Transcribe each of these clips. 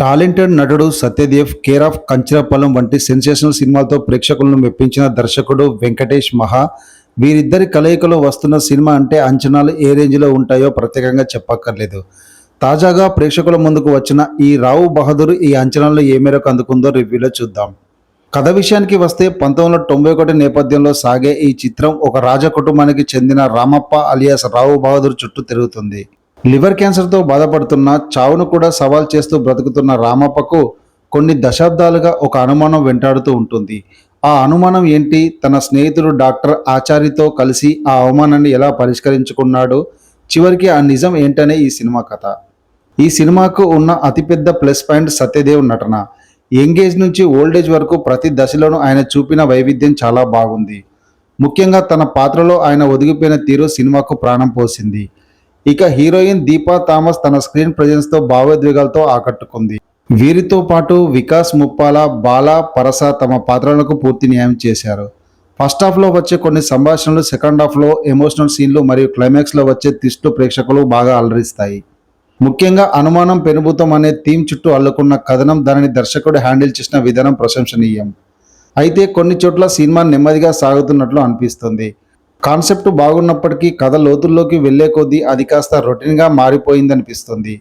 Talented నటుడు Satyadev, care of Kancharapalem వంటి sensational సినిమాలతో ప్రేక్షకులను మెప్పించిన దర్శకుడు వెంకటేష్ మహా. వీరిద్దరి కలయికలో వస్తున్న సినిమా అంటే అంచనాలు ఏ రేంజ్లో ఉంటాయో ప్రత్యేకంగా చెప్పక్కర్లేదు. తాజాగా ప్రేక్షకుల ముందుకు వచ్చిన ఈ రావు బహదూర్ ఈ అంచనాలను ఏ మేరకు అందుకుందో రివ్యూలో చూద్దాం. కథ విషయానికి వస్తే 1991 నేపథ్యంలో సాగే ఈ చిత్రం ఒక రాజ కుటుంబానికి చెందిన రామప్ప అలియాస్ రావు బహదూర్ చుట్టూ తిరుగుతుంది. లివర్ క్యాన్సర్తో బాధపడుతున్న, చావును కూడా సవాల్ చేస్తూ బ్రతుకుతున్న రామప్పకు కొన్ని దశాబ్దాలుగా ఒక అనుమానం వెంటాడుతూ ఉంటుంది. ఆ అనుమానం ఏంటి? తన స్నేహితుడు డాక్టర్ ఆచారితో కలిసి ఆ అవమానాన్ని ఎలా పరిష్కరించుకున్నాడు? చివరికి ఆ నిజం ఏంటనే ఈ సినిమా కథ. ఈ సినిమాకు ఉన్న అతిపెద్ద ప్లస్ పాయింట్ సత్యదేవ్ నటన. యంగేజ్ నుంచి ఓల్డేజ్ వరకు ప్రతి దశలోనూ ఆయన చూపిన వైవిధ్యం చాలా బాగుంది. ముఖ్యంగా తన పాత్రలో ఆయన ఒదిగిపోయిన తీరు సినిమాకు ప్రాణం పోసింది. ఇక హీరోయిన్ దీపా థామస్ తన స్క్రీన్ ప్రెజెన్స్తో భావోద్వేగాలతో ఆకట్టుకుంది. వీరితో పాటు వికాస్ ముప్పాల, బాలా, పరస తమ పాత్రలకు పూర్తి న్యాయం చేశారు. ఫస్ట్ హాఫ్లో వచ్చే కొన్ని సంభాషణలు, సెకండ్ హాఫ్లో ఎమోషనల్ సీన్లు మరియు క్లైమాక్స్లో వచ్చే ట్విస్టులు ప్రేక్షకులు బాగా అలరిస్తాయి. ముఖ్యంగా అనుమానం పెనుభూతం అనే థీమ్ చుట్టూ అల్లుకున్న కథనం, దానిని దర్శకుడు హ్యాండిల్ చేసిన విధానం ప్రశంసనీయం. అయితే కొన్ని చోట్ల సినిమా నెమ్మదిగా సాగుతున్నట్లు అనిపిస్తుంది. కాన్సెప్ట్ బాగున్నప్పటికీ కథ లోతుల్లోకి వెళ్లే కొద్దీ అది కాస్త రొటీన్గా మారిపోయిందనిపిస్తుంది.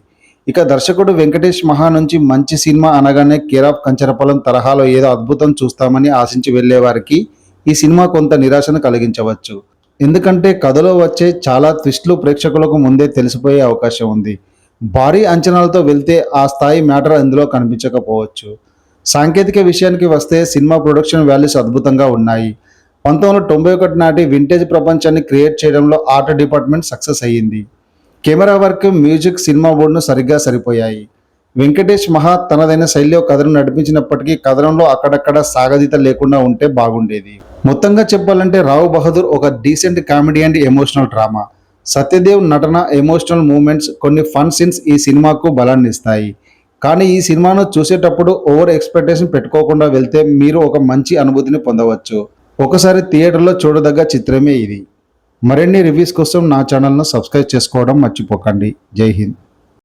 ఇక దర్శకుడు వెంకటేష్ మహా నుంచి మంచి సినిమా అనగానే కేర్ ఆఫ్ కంచరపాలెం తరహాలో ఏదో అద్భుతం చూస్తామని ఆశించి వెళ్లే వారికి ఈ సినిమా కొంత నిరాశను కలిగించవచ్చు. ఎందుకంటే కథలో వచ్చే చాలా ట్విస్టులు ప్రేక్షకులకు ముందే తెలిసిపోయే అవకాశం ఉంది. భారీ అంచనాలతో వెళ్తే ఆ స్థాయి మ్యాటర్ ఇందులో కనిపించకపోవచ్చు. సాంకేతిక విషయానికి వస్తే సినిమా ప్రొడక్షన్ వాల్యూస్ అద్భుతంగా ఉన్నాయి. 1991 నాటి వింటేజ్ ప్రపంచాన్ని క్రియేట్ చేయడంలో ఆర్ట్ డిపార్ట్మెంట్ సక్సెస్ అయ్యింది. కెమెరా వర్క్, మ్యూజిక్, సినిమా బోర్డును సరిగ్గా సరిపోయాయి. వెంకటేష్ మహా తనదైన శైలిలో కథను నడిపించినప్పటికీ కథనంలో అక్కడక్కడ సాగదీత లేకుండా ఉంటే బాగుండేది. మొత్తంగా చెప్పాలంటే రావు బహదూర్ ఒక decent comedy and emotional drama. Satyadev నటన, ఎమోషనల్ మూమెంట్స్, కొన్ని ఫన్ సీన్స్ ఈ సినిమాకు బలాన్ని ఇస్తాయి. కానీ ఈ సినిమాను చూసేటప్పుడు ఓవర్ ఎక్స్పెక్టేషన్ పెట్టుకోకుండా వెళ్తే మీరు ఒక మంచి అనుభూతిని పొందవచ్చు. ఒకసారి థియేటర్లో చూడదగ్గ చిత్రమే ఇది. మరిన్ని రివ్యూస్ కోసం నా ఛానల్ను సబ్స్క్రైబ్ చేసుకోవడం మర్చిపోకండి. జై హింద్.